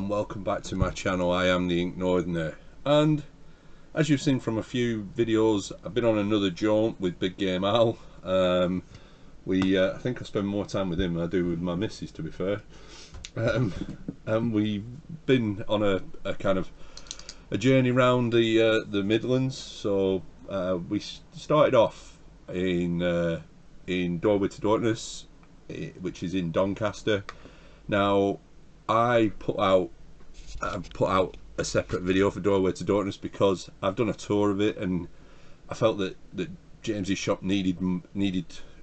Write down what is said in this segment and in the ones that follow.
and welcome back to my channel. I am the Ink Northerner, and as you've seen from a few videos, I've been on another jaunt with Big Game Al. I think I spend more time with him than I do with my missus, to be fair. And we've been on a kind of a journey around the Midlands. So we started off in Gold2th Gaming, which is in Doncaster. Now I put out a separate video for Gold2th Gaming because I've done a tour of it, and I felt that James's shop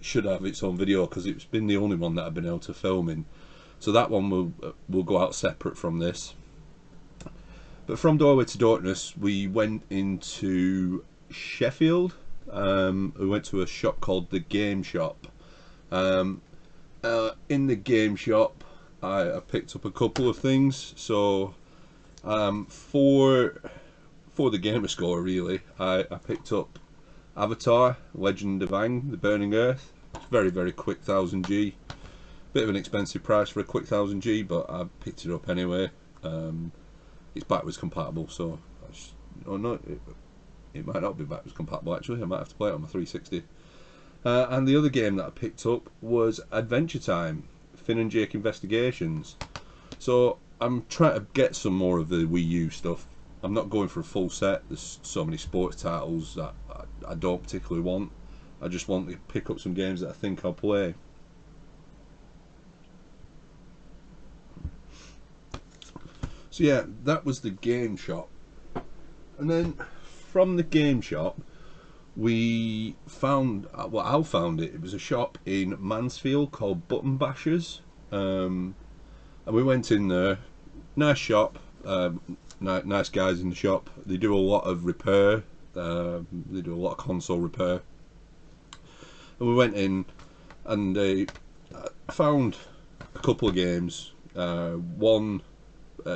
should have its own video, because it's been the only one that I've been able to film in. So that one will go out separate from this. But from Gold2th Gaming, we went into Sheffield. We went to a shop called The Game Shop. In the game shop, I picked up a couple of things. So for the gamer score, really, I picked up Avatar: Legend of Aang, The Burning Earth. It's very quick 1000G. Bit of an expensive price for a quick 1000G, but I picked it up anyway. It's backwards compatible, so it might not be backwards compatible actually. I might have to play it on my 360. And the other game that I picked up was Adventure Time: Finn and Jake Investigations. So I'm trying to get some more of the Wii U stuff. I'm not going for a full set. There's so many sports titles that I don't particularly want. I just want to pick up some games that I think I'll play. So yeah, that was the game shop. And then from the game shop, we found, well, Al found it. It was a shop in Mansfield called Button Bashers. And we went in there. Nice shop. Nice guys in the shop. They do a lot of repair. They do a lot of console repair. And we went in, and I found a couple of games. One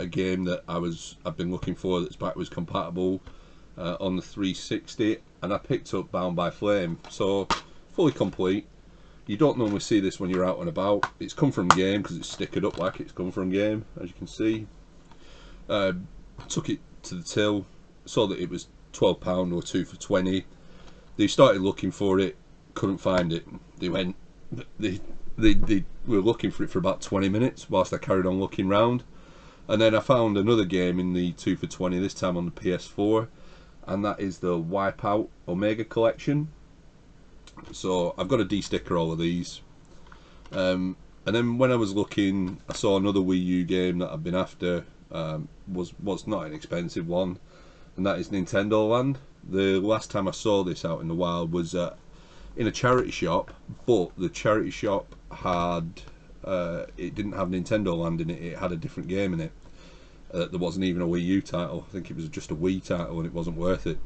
game that I've been looking for that's backwards compatible on the 360, and I picked up Bound by Flame. So fully complete. You don't normally see this when you're out and about. It's come from game because it's stickered up like it's come from game, as you can see. Took it to the till, saw that it was £12 or 2 for 20. They started looking for it, couldn't find it. They were looking for it for about 20 minutes whilst I carried on looking round. And then I found another game in the 2 for 20, this time on the PS4, and that is the Wipeout Omega Collection. So I've got to de-sticker all of these. And then when I was looking, I saw another Wii U game that I've been after. Was not an expensive one, and that is Nintendo Land. The last time I saw this out in the wild was in a charity shop, but the charity shop had it didn't have Nintendo Land in it. It had a different game in it. There wasn't even a Wii U title. I think it was just a Wii title, and it wasn't worth it.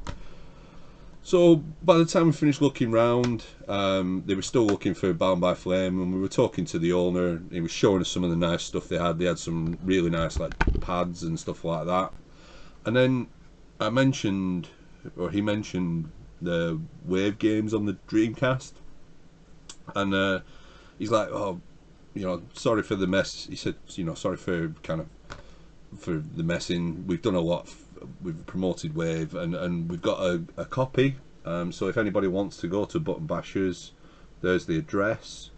So by the time we finished looking round, they were still looking for Bound by Flame, and we were talking to the owner, and he was showing us some of the nice stuff they had. They had some really nice like pads and stuff like that. And then I mentioned, or he mentioned, the Wave games on the Dreamcast, and he's like, "Oh, you know, sorry for the mess." He said, "You know, sorry for the messing. We've done a lot. We've promoted Wave, and we've got a copy. So if anybody wants to go to Button Bashers, there's the address."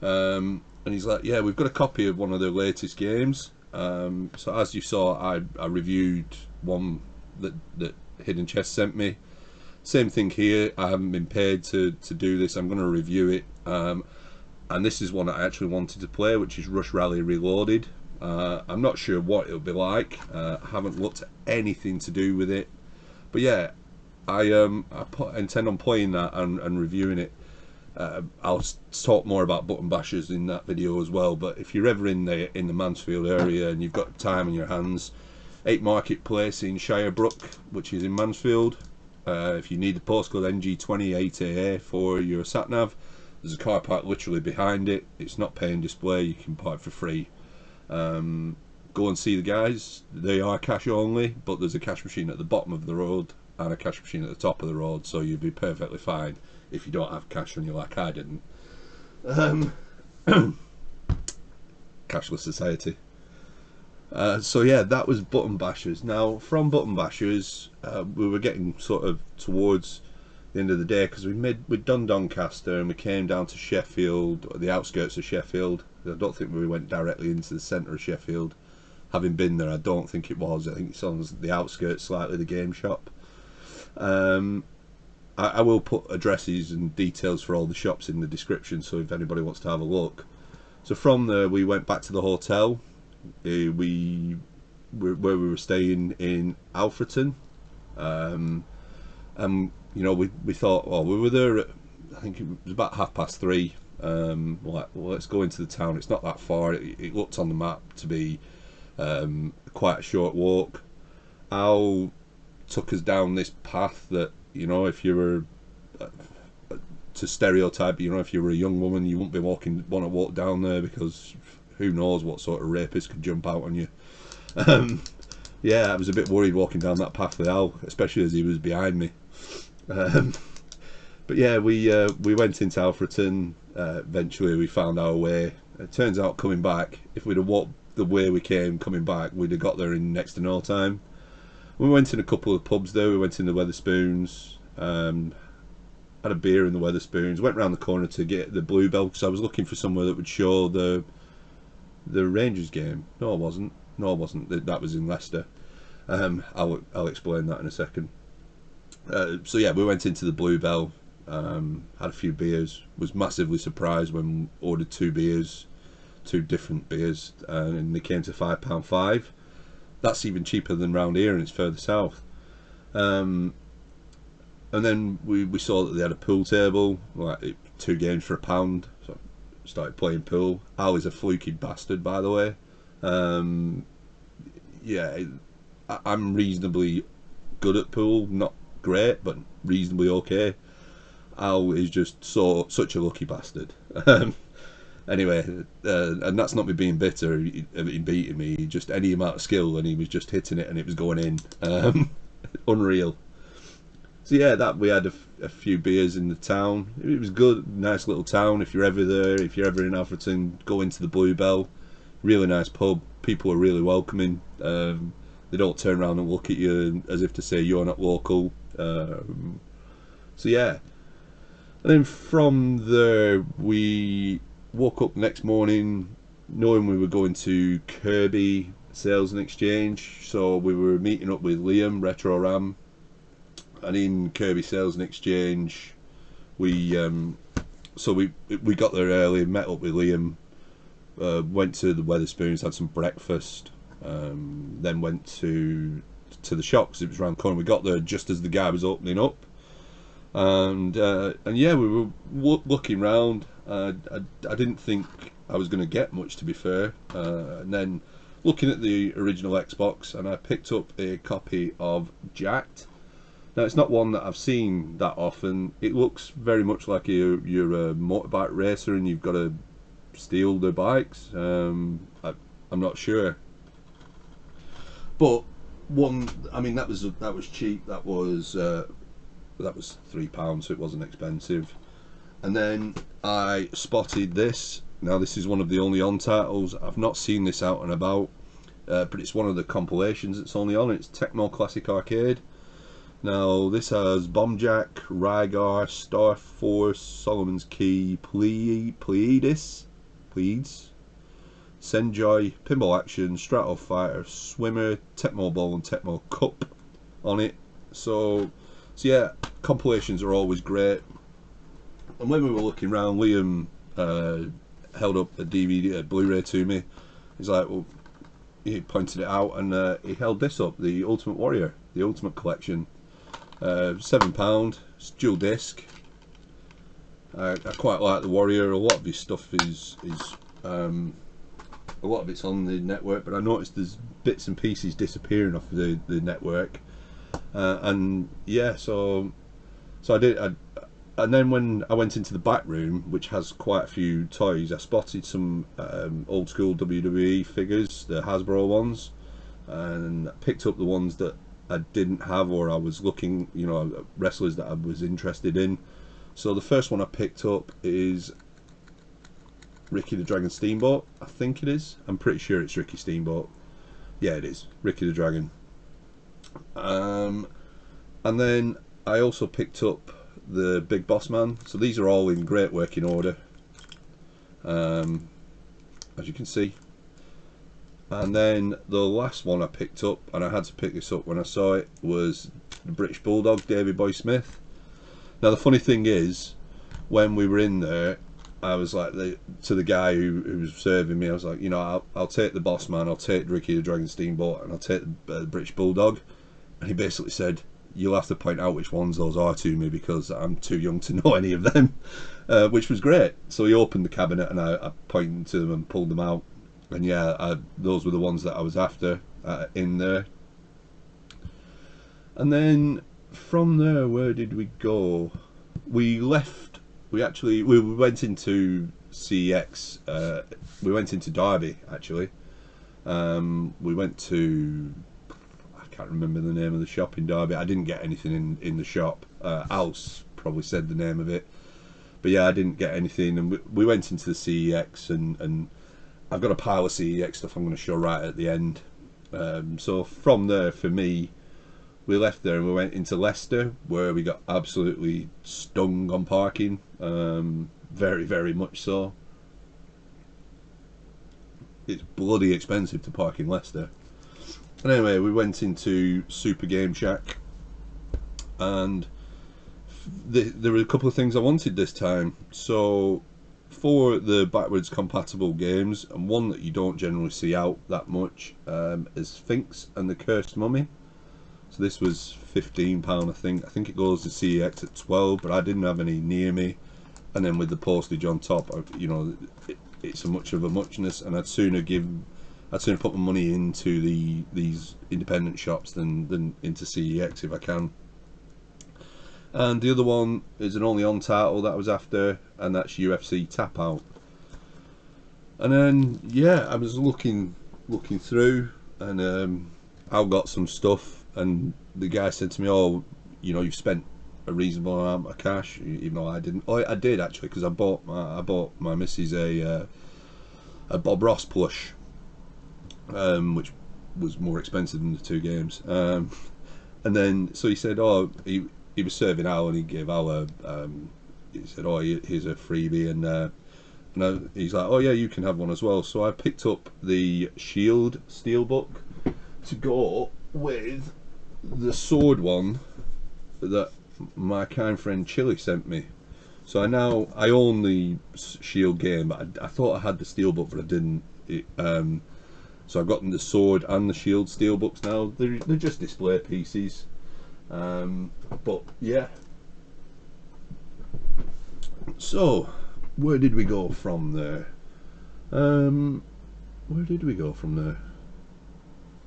And he's like, "Yeah, we've got a copy of one of their latest games." So as you saw, I reviewed one that Hidden Chest sent me. Same thing here. I haven't been paid to do this. I'm going to review it. And this is one I actually wanted to play, which is Rush Rally Reloaded. I'm not sure what it'll be like. I haven't looked at anything to do with it, but yeah, I intend on playing that and reviewing it. I'll talk more about Button Bashers in that video as well. But if you're ever in the Mansfield area and you've got time on your hands, 8 Marketplace in Shirebrook, which is in Mansfield. If you need the postcode NG28AA for your sat nav, there's a car park literally behind it. It's not paying display. You can park for free. Go and see the guys. They are cash only, but there's a cash machine at the bottom of the road and a cash machine at the top of the road, so you'll be perfectly fine if you don't have cash on you like I didn't. Cashless society. So yeah, that was Button Bashers. Now from Button Bashers, we were getting sort of towards the end of the day, because we'd done Doncaster and we came down to Sheffield, or the outskirts of Sheffield. I don't think we went directly into the centre of Sheffield. Having been there, I don't think it was. I think it's on the outskirts slightly, the game shop. I will put addresses and details for all the shops in the description, so if anybody wants to have a look. So from there we went back to the hotel. Where we were staying in Alfreton. And you know, we thought, well, we were there at, I think it was about 3:30. Well, let's go into the town. It's not that far. It looked on the map to be quite a short walk. Al took us down this path that, you know, if you were to stereotype, you know, if you were a young woman, you wouldn't be want to walk down there, because who knows what sort of rapist could jump out on you. Yeah, I was a bit worried walking down that path with Al, especially as he was behind me. But yeah, we went into Alfreton. Eventually we found our way. It turns out, coming back, if we'd have walked the way we came coming back, we'd have got there in next to no time. We went in a couple of pubs there. We went in the Wetherspoons, had a beer in the Wetherspoons, went round the corner to get the Bluebell, because I was looking for somewhere that would show the Rangers game. No, it wasn't. That was in Leicester. I'll explain that in a second. So yeah, we went into the Bluebell, had a few beers. Was massively surprised when we ordered 2 beers, 2 different beers, and they came to £5.5. That's even cheaper than round here, and it's further south. And then we saw that they had a pool table, like 2 games for £1. So I started playing pool. Al is a fluky bastard, by the way. Yeah, I'm reasonably good at pool, not great, but reasonably okay. Al is just such a lucky bastard. Anyway, and that's not me being bitter in beating me. Just any amount of skill, and he was just hitting it, and it was going in. Unreal. So yeah, that we had a few beers in the town. It was good, nice little town. If you're ever there, if you're ever in Alfreton, go into the Bluebell. Really nice pub. People are really welcoming. They don't turn around and look at you as if to say you're not local. So yeah, and then from there we woke up next morning knowing we were going to Kirkby Sales and Exchange. So we were meeting up with Liam, RetroRam, and in Kirkby Sales and Exchange we got there early, met up with Liam, went to the Wetherspoons, had some breakfast, then went to the shops. It was around the corner. We got there just as the guy was opening up, and yeah, we were looking round. I didn't think I was going to get much, to be fair, and then looking at the original Xbox, and I picked up a copy of Jacked. Now, it's not one that I've seen that often. It looks very much like you're a motorbike racer and you've got to steal the bikes. I'm not sure, but I mean, that was cheap. That was £3, so it wasn't expensive. And then I spotted this. Now, this is one of the only on titles. I've not seen this out and about, but it's one of the compilations that's only on. It's Tecmo Classic Arcade. Now, this has Bombjack, Rygar, Star Force, Solomon's Key, Pleiades, Senjoy, Pinball Action, Strato Fighter, Swimmer, Tecmo Ball and Tecmo Cup on it. So yeah, compilations are always great. And when we were looking around, Liam held up a DVD, a Blu-ray to me. He's like, well, he pointed it out, and he held this up, the Ultimate Warrior, the Ultimate Collection. £7, it's dual disc. I quite like the Warrior. A lot of his stuff is a lot of it's on the network, but I noticed there's bits and pieces disappearing off the network, and yeah, so I did. And then when I went into the back room, which has quite a few toys, I spotted some old school WWE figures, the Hasbro ones, and picked up the ones that I didn't have, or I was looking, you know, wrestlers that I was interested in. So the first one I picked up is Ricky the Dragon Steamboat. I think it is. I'm pretty sure it's Ricky Steamboat. Yeah, it is Ricky the Dragon. And then I also picked up the Big Boss Man. So these are all in great working order, as you can see. And then the last one I picked up, and I had to pick this up when I saw it, was the British Bulldog, Davy Boy Smith. Now the funny thing is, when we were in there, I was like to the guy who was serving me, I was like, you know, I'll take the Boss Man, I'll take Ricky the Dragon Steamboat, and I'll take the British Bulldog. And he basically said, you'll have to point out which ones those are to me because I'm too young to know any of them, which was great. So he opened the cabinet and I pointed to them and pulled them out. And yeah, those were the ones that I was after in there. And then from there, where did we go? We left. We went into CEX. We went into Derby actually. We went to, I can't remember the name of the shop in Derby. I didn't get anything in the shop. Al's probably said the name of it, but yeah, I didn't get anything. And we went into the CEX and I've got a pile of CEX stuff I'm going to show right at the end. So from there, for me, we left there and we went into Leicester, where we got absolutely stung on parking. Very, very much so. It's bloody expensive to park in Leicester. And anyway, we went into Super Game Shack, and there were a couple of things I wanted this time. So for the backwards compatible games, and one that you don't generally see out that much, is Sphinx and the Cursed Mummy. So this was £15, I think. I think it goes to CEX at 12, but I didn't have any near me. And then with the postage on top, you know, it's a much of a muchness, and I'd sooner put my money into these independent shops than into CEX if I can. And the other one is an only on title that I was after, and that's UFC Tap Out. And then yeah, I was looking through, and I got some stuff, and the guy said to me, "Oh, you know, you've spent a reasonable amount of cash," even though I didn't. Oh, I did actually, because I bought my missus a Bob Ross plush, which was more expensive than the two games. And then so he said, "Oh, he was serving Al, and he gave Al he said, oh, here's a freebie," and he's like, "Oh yeah, you can have one as well." So I picked up the Shield Steelbook to go with the sword one that my kind friend Chili sent me. So I own the Shield game, but I thought I had the Steelbook, but I didn't. So I've gotten the sword and the Shield Steelbooks now. They're just display pieces. But yeah, so where did we go from there?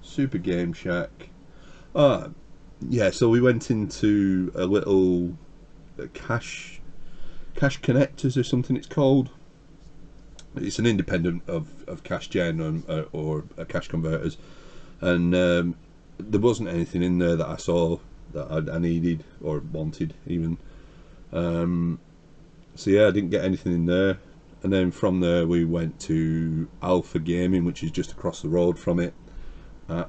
Super Game Shack. Yeah, so we went into a little cash connectors or something it's called. It's an independent of Cash Gen or cash converters, and there wasn't anything in there that I saw that I needed or wanted even. So yeah, I didn't get anything in there. And then from there we went to Alpha Gaming, which is just across the road from it.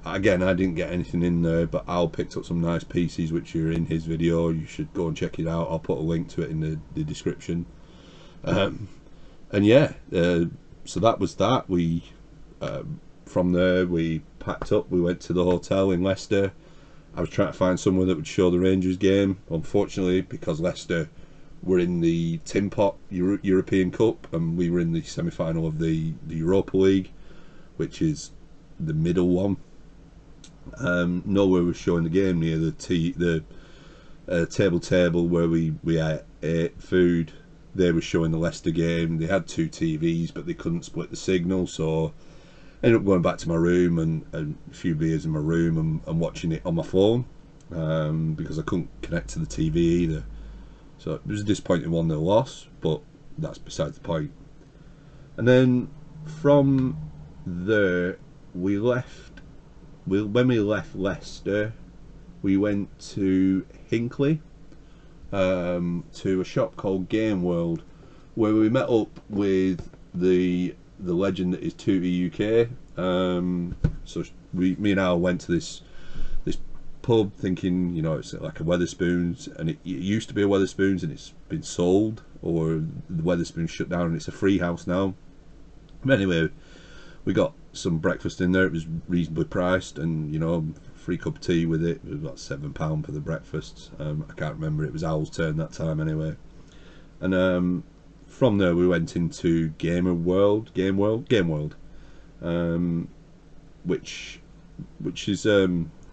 Again, I didn't get anything in there, but Al picked up some nice pieces which are in his video. You should go and check it out. I'll put a link to it in the description. And yeah, so that was that. We from there we packed up, we went to the hotel in Leicester. I was trying to find somewhere that would show the Rangers game. Unfortunately, because Leicester were in the Tin Pot European Cup and we were in the semi-final of the Europa League, which is the middle one, nowhere was showing the game near the table where we ate food. They were showing the Leicester game. They had two TVs, but they couldn't split the signal, so I ended up going back to my room and a few beers in my room and watching it on my phone, because I couldn't connect to the TV either. So it was a disappointing 1-0 loss, but that's besides the point. And then from there we left. When we left Leicester, we went to Hinckley, to a shop called Game World, where we met up with the legend that is TootyUk. So me and Al went to this pub thinking, you know, it's like a Wetherspoons, and it used to be a Wetherspoons and it's been sold, or the Wetherspoons shut down and it's a free house now. But anyway, we got some breakfast in there. It was reasonably priced, and you know, free cup of tea with it. It was about £7 for the breakfast. I can't remember, it was Al's turn that time anyway. And from there we went into Game World, which is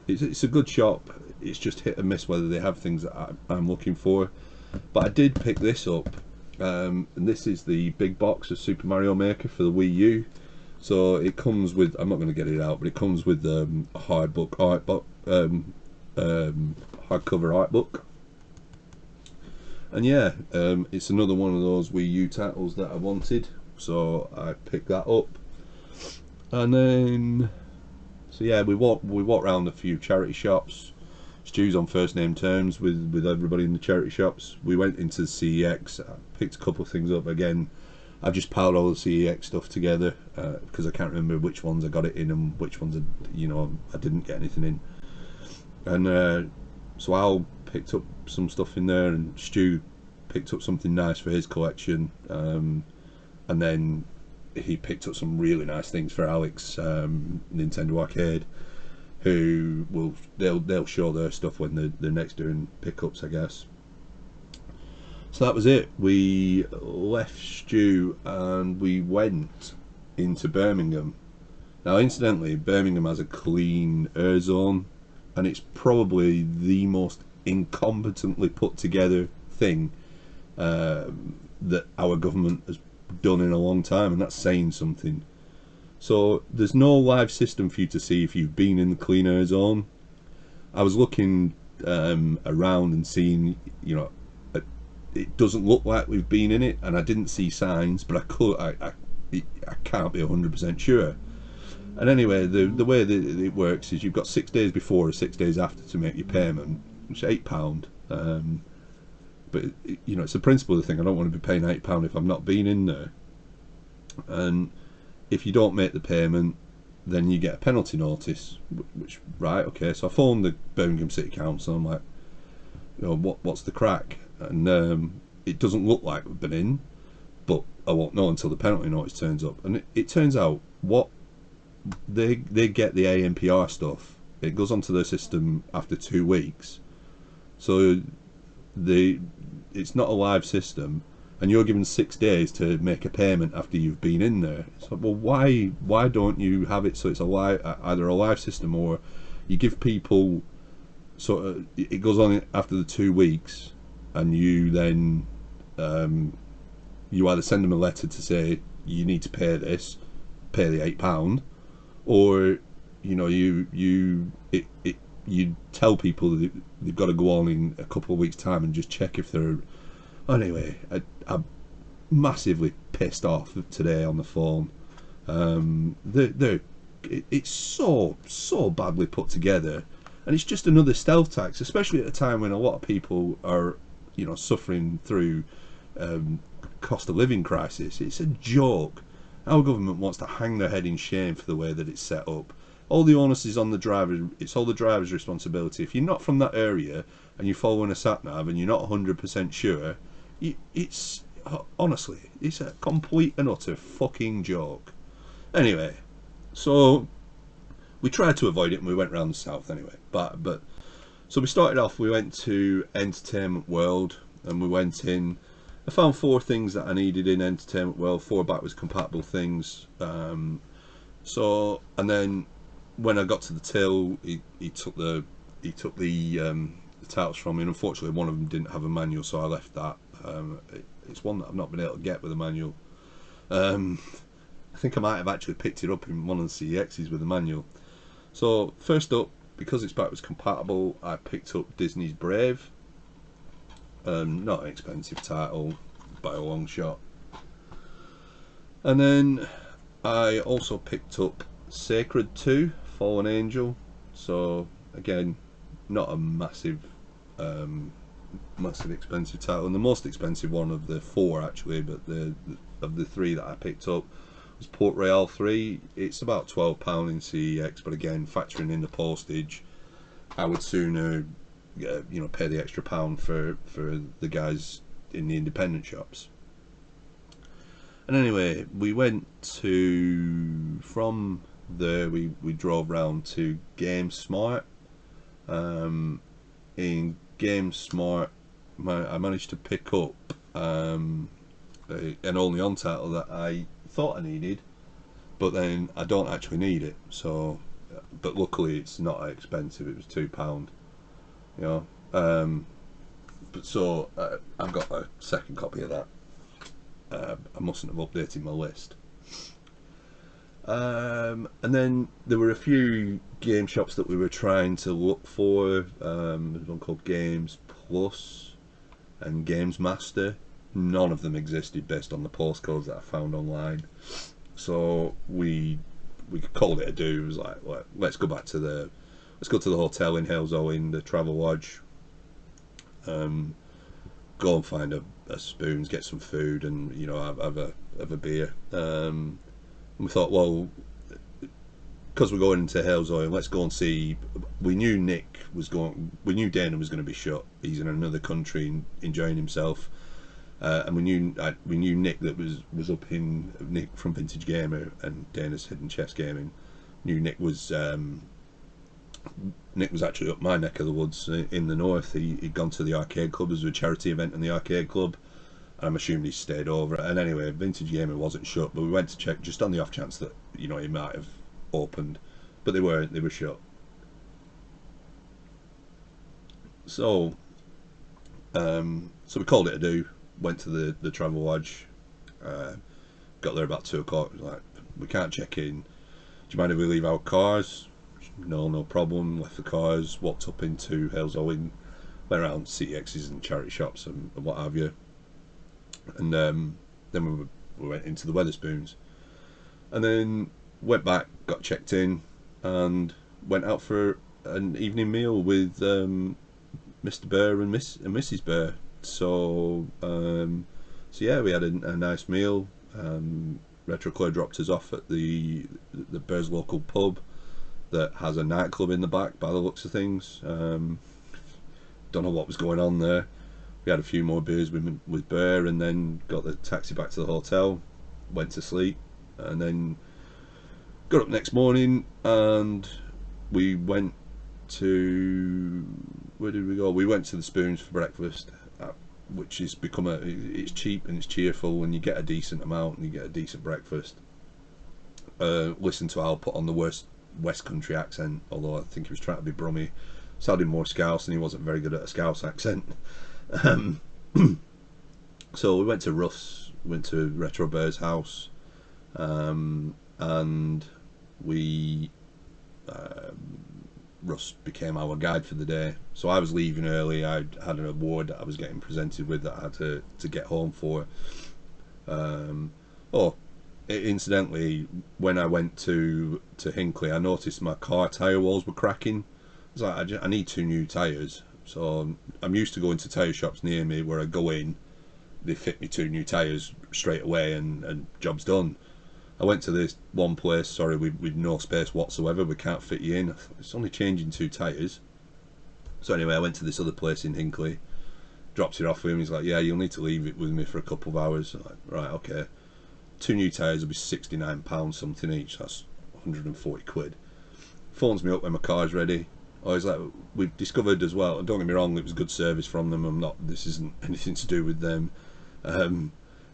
it's a good shop. It's just hit and miss whether they have things that I'm looking for. But I did pick this up, and this is the big box of Super Mario Maker for the Wii U. So it comes with, I'm not going to get it out, but it comes with a hardcover art book. And yeah, it's another one of those Wii U titles that I wanted, so I picked that up. And then, so yeah, we walked around a few charity shops. Stu's on first name terms with everybody in the charity shops. We went into the CEX. I picked a couple of things up. Again, I've just piled all the CEX stuff together because I can't remember which ones I got it in and which ones I didn't get anything in. And so Al picked up some stuff in there, and Stu picked up something nice for his collection. And then he picked up some really nice things for Alex, Nintendo Arcade, who they'll show their stuff when they're next doing pickups, I guess. So that was it. We left Stu and we went into Birmingham. Now, incidentally, Birmingham has a clean air zone, and it's probably the most incompetently put together thing that our government has done in a long time, and that's saying something. So there's no live system for you to see if you've been in the clean air zone. I was looking around and seeing, you know, it doesn't look like we've been in it, and I didn't see signs, but I can't be 100% sure. And anyway, the way that it works is you've got 6 days before or 6 days after to make your payment, which is £8. But you know, it's the principle of the thing. I don't want to be paying £8 if I've not been in there. And if you don't make the payment, then you get a penalty notice. Which, right, okay. So I phoned the Birmingham City Council. I'm like, you know, what's the crack? And it doesn't look like we've been in, but I won't know until the penalty notice turns up. And it turns out what they get the ANPR stuff. It goes onto their system after 2 weeks. So it's not a live system, and you're given 6 days to make a payment after you've been in there. So, well, why don't you have it so it's either a live system, or you give people sort of, it goes on after the 2 weeks, and you then you either send them a letter to say you need to pay the £8, or you know, you tell people that they've got to go on in a couple of weeks' time and just check if they're. Anyway, I'm massively pissed off today on the phone. It's so badly put together, and it's just another stealth tax, especially at a time when a lot of people are, you know, suffering through cost of living crisis. It's a joke. Our government wants to hang their head in shame for the way that it's set up. All the onus is on the driver. It's all the driver's responsibility. If you're not from that area and you're following a sat nav and you're not 100% sure, it's honestly, it's a complete and utter fucking joke. Anyway, so we tried to avoid it and we went round the south anyway. But so we started off. We went to Entertainment World and we went in. I found 4 things that I needed in Entertainment World, 4 backwards compatible things. So, and then when I got to the till, he took the titles from me, and unfortunately one of them didn't have a manual, so I left that. It's one that I've not been able to get with a manual. I think I might have actually picked it up in one of the CEXs with a manual. So first up, because it's backwards compatible, I picked up Disney's Brave. Not an expensive title by a long shot. And then I also picked up Sacred 2, Fallen Angel. So again, not a massive expensive title, and the most expensive one of the 4 actually, but of the 3 that I picked up was Because Port Royal 3, it's about £12 in CEX, but again, factoring in the postage, I would sooner pay the extra £1 for the guys in the independent shops. And anyway, we went from there we drove round to GameSmart. In GameSmart, I managed to pick up an only on title that I thought I needed, but then I don't actually need it. So, but luckily it's not that expensive. It was £2, But so I've got a second copy of that. I mustn't have updated my list. And then there were a few game shops that we were trying to look for. There's one called Games Plus and Games Master. None of them existed based on the postcodes that I found online. So we called it a do. It was like, let's go to the hotel in Halesowen, the Travel Lodge. Go and find a spoons, get some food, and have a beer. And we thought, well, because we're going into Halesowen, let's go and see. We knew Dana was going to be shut. He's in another country enjoying himself, and we knew Nick that was up in Nick from Vintage Gamer and Dana's Hidden Chess Gaming. Knew Nick was actually up my neck of the woods in the north. He'd gone to the arcade club. There was a charity event in the arcade club. I'm assuming he stayed over. And anyway, Vintage Gamer wasn't shut, but we went to check just on the off chance that he might have opened, but they weren't. They were shut. So, so we called it a do. Went to the Travel Lodge. Got there about 2 o'clock. Like, we can't check in. Do you mind if we leave our cars? No problem. Left the cars, walked up into Halesowen, went around CXs and charity shops and what have you, and then we went into the Wetherspoons, and then went back, got checked in, and went out for an evening meal with Mr. Bear and Mrs. Bear. So yeah, we had a nice meal. RetroClaw dropped us off at the Bear's local pub that has a nightclub in the back by the looks of things. Don't know what was going on there. We had a few more beers with Bear, and then got the taxi back to the hotel, went to sleep, and then got up next morning and we went to, where did we go? We went to the Spoons for breakfast, which has become it's cheap and it's cheerful, and you get a decent amount and you get a decent breakfast. Listen to Al put on the worst West Country accent, although I think he was trying to be Brummy. Sounded more Scouse, and he wasn't very good at a Scouse accent. So we went to Russ, went to RetroBear's house, and we Russ became our guide for the day. So I was leaving early. I had an award that I was getting presented with that I had to get home for. Incidentally, when I went to Hinckley, I noticed my car tyre walls were cracking. I was like, I need 2 new tyres. So I'm used to going to tyre shops near me where I go in, they fit me 2 new tyres straight away, and job's done. I went to this one place, with no space whatsoever. We can't fit you in. It's only changing 2 tyres. So anyway, I went to this other place in Hinckley, dropped it off with him. He's like, yeah, you'll need to leave it with me for a couple of hours. I'm like, right, okay. 2 new tyres will be £69 something each. That's 140 quid. Phones me up when my car's ready. Oh, he's like, we've discovered as well, and don't get me wrong, it was good service from them. This isn't anything to do with them.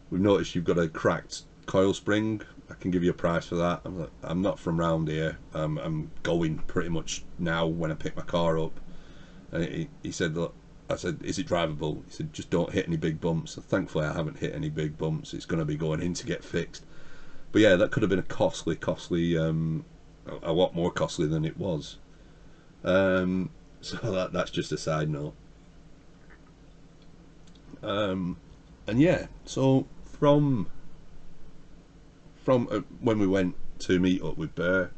We've noticed you've got a cracked coil spring. I can give you a price for that. I'm like, I'm not from round here. I'm going pretty much now when I pick my car up. And he said, look, I said, is it drivable? He said, just don't hit any big bumps. So thankfully I haven't hit any big bumps. It's going to be going in to get fixed. But yeah, that could have been a costly, a lot more costly than it was. So that's just a side note. And yeah, so from when we went to meet up with Bear,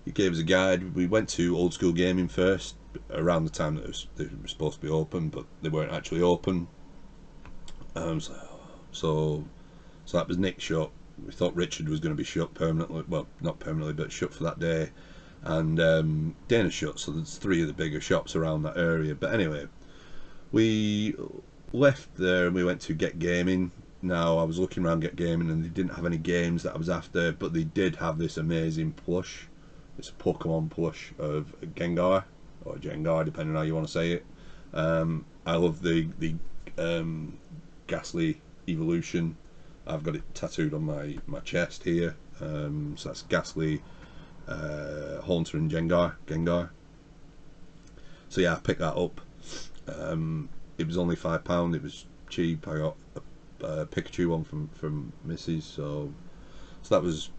he gave us a guide. We went to Old School Gaming first, around the time that they were supposed to be open, but they weren't actually open. So So that was Nick shut. We thought Richard was going to be shut permanently, well, not permanently, but shut for that day. And Dana shut, so there's 3 of the bigger shops around that area. But anyway, we left there and we went to Get Gaming. Now, I was looking around Get Gaming and they didn't have any games that I was after, but they did have this amazing plush. It's a Pokemon plush of Gengar, or Jengar, depending on how you want to say it. I love the Ghastly evolution. I've got it tattooed on my chest here. So that's Ghastly, Haunter and Gengar. So yeah, I picked that up. It was only £5. It was cheap. I got a Pikachu one from Mrs. So that was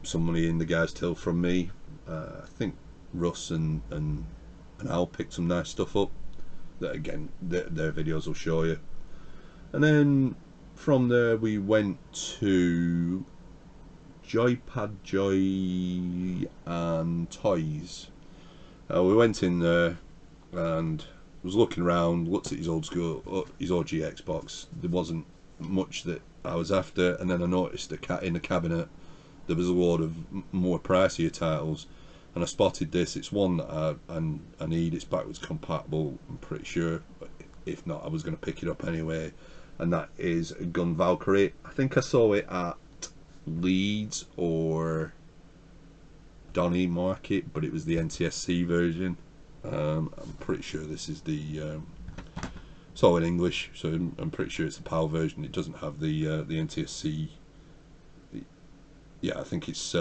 some money in the guy's till from me. I think Russ and Al picked some nice stuff up. That again, their videos will show you. And then from there we went to Joypad Joy and Toys. We went in there and was looking around, looked at his old school, his OG Xbox. There wasn't much that I was after, and then I noticed in the cabinet there was a load of more pricier titles, and I spotted this. It's one that I need. It's backwards compatible, I'm pretty sure. But if not, I was going to pick it up anyway. And that is Gun Valkyrie. I think I saw it at Leeds or Donny Market, but it was the NTSC version. I'm pretty sure this is the it's all in English, so I'm pretty sure it's the PAL version. It doesn't have the NTSC. Yeah, I think it's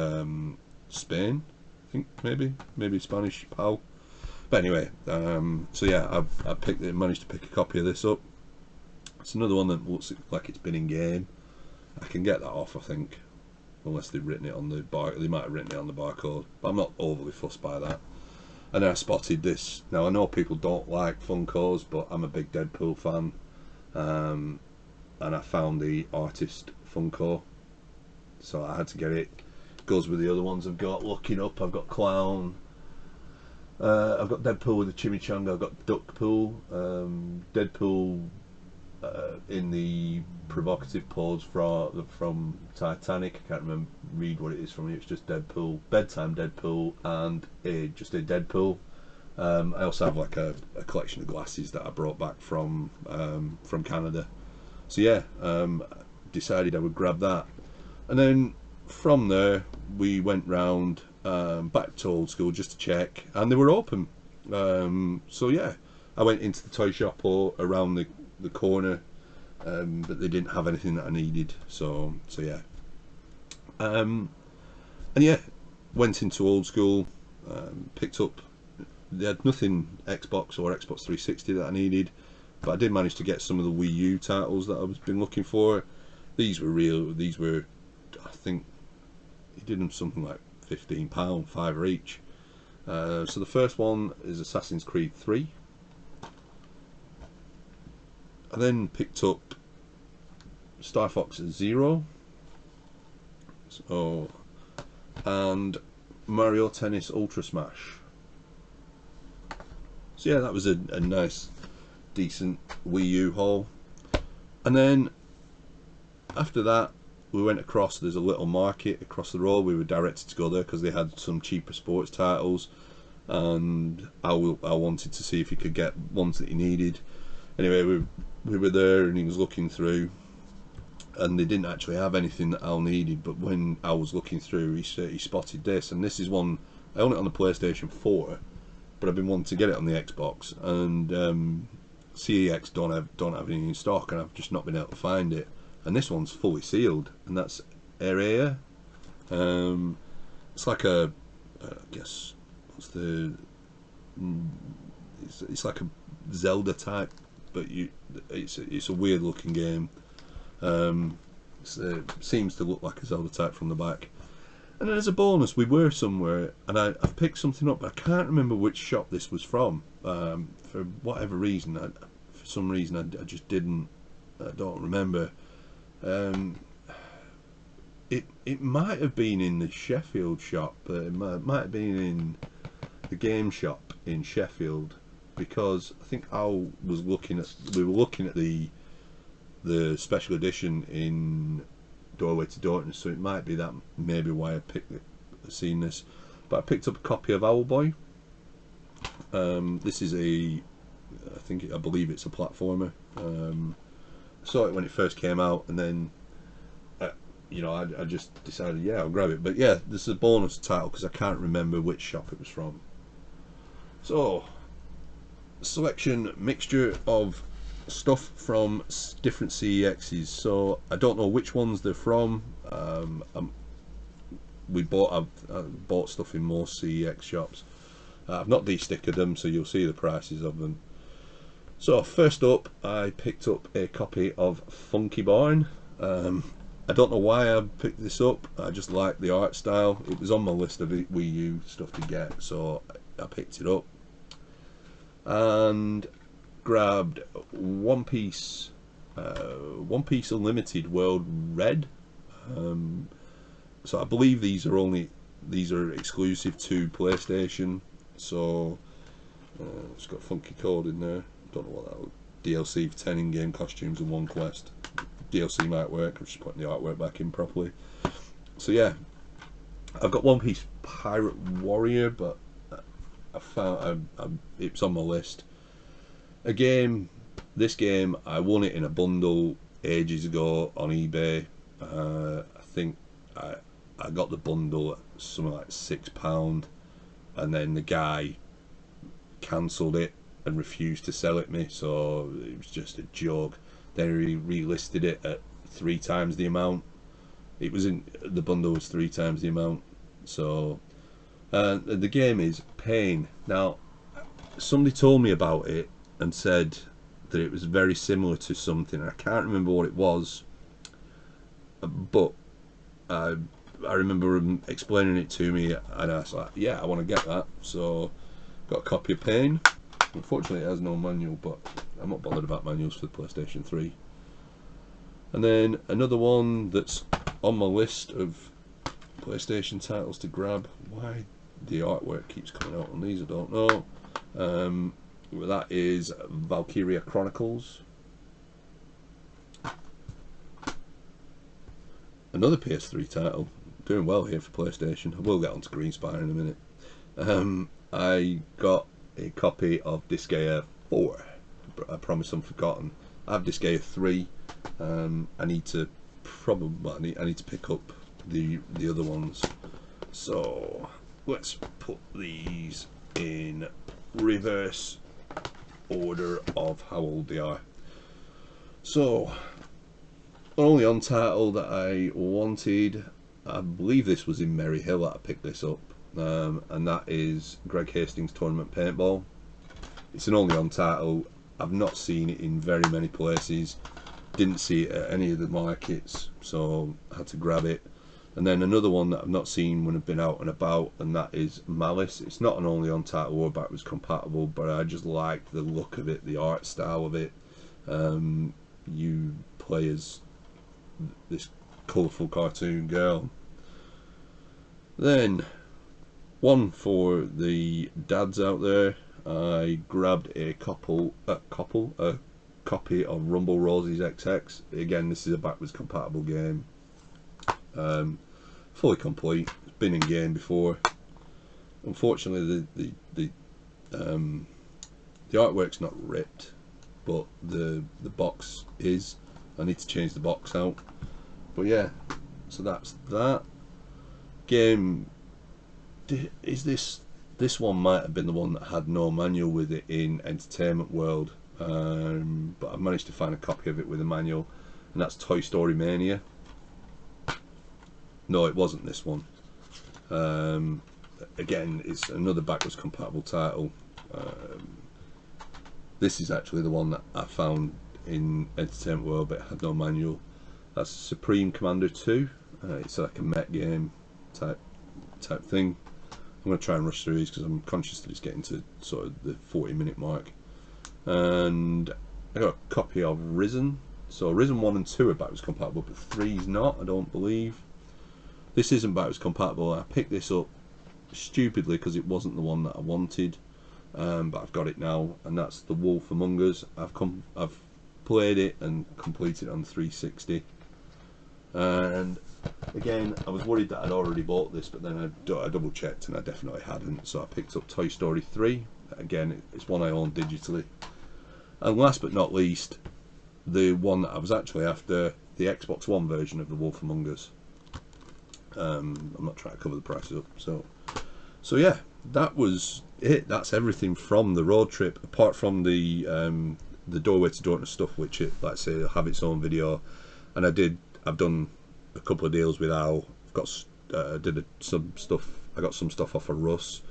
Spain. I think maybe Spanish PAL. But anyway, so yeah, I managed to pick a copy of this up. It's another one that looks like it's been in game. I can get that off, I think, unless they've written it on the bar. They might have written it on the barcode, but I'm not overly fussed by that. And then I spotted this. Now I know people don't like Funkos, but I'm a big Deadpool fan, and I found the artist Funko, so I had to get it. Goes with the other ones I've got. Looking up, I've got Clown. I've got Deadpool with the chimichanga. I've got Duckpool, Deadpool in the provocative pose from Titanic. I can't read what it is from it. It's just Deadpool, bedtime Deadpool, and just a Deadpool. I also have like a collection of glasses that I brought back from Canada. So yeah, decided I would grab that, and then from there we went round back to Old School just to check, and they were open. So yeah, I went into the toy shop or around the corner, but they didn't have anything that I needed. So yeah, and yeah, went into Old School, picked up. They had nothing Xbox or Xbox 360 that I needed, but I did manage to get some of the Wii U titles that I was been looking for. These were real. These were, I think, he did them something like £15, £5 each. So the first one is Assassin's Creed 3. I then picked up Star Fox Zero, and Mario Tennis Ultra Smash. So yeah, that was a nice, decent Wii U haul. And then after that, we went across. There's a little market across the road. We were directed to go there because they had some cheaper sports titles, and I wanted to see if he could get ones that he needed. Anyway, we were there, and he was looking through, and they didn't actually have anything that Al needed. But when I was looking through, he spotted this, and this is one I own it on the PlayStation 4, but I've been wanting to get it on the Xbox, and CEX don't have any in stock, and I've just not been able to find it. And this one's fully sealed, and that's Area. It's like a, I guess, it's like a Zelda type, but it's a weird looking game. It seems to look like a Zelda type from the back. And then as a bonus, we were somewhere, and I've picked something up, but I can't remember which shop this was from. For whatever reason, for some reason I just didn't. I don't remember. It might have been in the Sheffield shop, but it might have been in the game shop in Sheffield, because I think we were looking at the special edition in doorway to darkness, so it might be that maybe why I seen this. But I picked up a copy of Owlboy. This is I believe it's a platformer. I saw it when it first came out, and then you know, I just decided, yeah, I'll grab it. But yeah, this is a bonus title because I can't remember which shop it was from. So, selection mixture of stuff from different CEXs. So I don't know which ones they're from. I've bought stuff in most CEX shops. I've not de-stickered them, so you'll see the prices of them. So first up, I picked up a copy of Funky Barn. I don't know why I picked this up. I just like the art style. It was on my list of Wii U stuff to get, so I picked it up. And grabbed One Piece Unlimited World Red. So I believe these are exclusive to PlayStation. So it's got funky code in there. Don't know what that would. DLC for 10 in-game costumes and 1 quest. DLC might work. I'm just putting the artwork back in properly. So yeah, I've got One Piece Pirate Warrior, but I found it's on my list. This game, I won it in a bundle ages ago on eBay. I think I got the bundle at something like £6, and then the guy cancelled it and refused to sell it me, so it was just a joke. Then he relisted it at 3 times the amount. It was in the bundle was 3 times the amount. So the game is pain. Now, somebody told me about it and said that it was very similar to something. I can't remember what it was, but I remember him explaining it to me, and I was like, yeah, I want to get that. So got a copy of Pain. Unfortunately it has no manual, but I'm not bothered about manuals for the PlayStation 3. And then another one that's on my list of PlayStation titles to grab. Why the artwork keeps coming out on these, I don't know. That is Valkyria Chronicles. Another PS3 title. Doing well here for PlayStation. I will get onto Green Spire in a minute. I got a copy of Disgaea 4. I promise I'm forgotten. I have Disgaea 3. I need to pick up the other ones. So let's put these in reverse order of how old they are. So only on title that I wanted, I believe this was in Merry Hill that I picked this up, and that is Greg Hastings Tournament Paintball. It's an only on title. I've not seen it in very many places, didn't see it at any of the markets, so I had to grab it. And then another one that I've not seen when I've been out and about, and that is Malice. It's not an only on title or backwards compatible, but I just like the look of it, the art style of it. You play as this colourful cartoon girl. Then one for the dads out there, I grabbed a copy of Rumble Roses XX. Again, this is a backwards compatible game. Fully complete. It's been in game before. Unfortunately, the artwork's not ripped, but the box is. I need to change the box out. But yeah, so that's that. Game is this one might have been the one that had no manual with it in Entertainment World, but I've managed to find a copy of it with a manual, and that's Toy Story Mania. No, it wasn't this one. Again, it's another backwards compatible title. This is actually the one that I found in Entertainment World, but it had no manual. That's Supreme Commander 2. It's like a mech game type thing. I'm going to try and rush through these because I'm conscious that it's getting to sort of the 40-minute mark. And I got a copy of Risen. So Risen 1 and 2 are backwards compatible, but 3's not, I don't believe. This isn't backwards compatible. I picked this up stupidly because it wasn't the one that I wanted, but I've got it now, and that's The Wolf Among Us. I've played it and completed it on 360. And again, I was worried that I'd already bought this, but then I double checked and I definitely hadn't. So I picked up Toy Story 3. Again, it's one I own digitally. And last but not least, the one that I was actually after, the Xbox One version of The Wolf Among Us. I'm not trying to cover the prices up. So yeah, that was it. That's everything from the road trip, apart from the Doorway to Dortmund stuff, which like I say, will have its own video. And I've done a couple of deals with Al. I've got some stuff. I got some stuff off of Russ,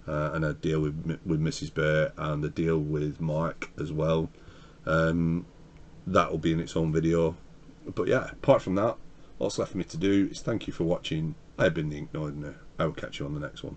and a deal with Mrs. Bear, and a deal with Mark as well. That will be in its own video. But yeah, apart from that, what's left for me to do is thank you for watching. I've been the Ink Northerner. I will catch you on the next one.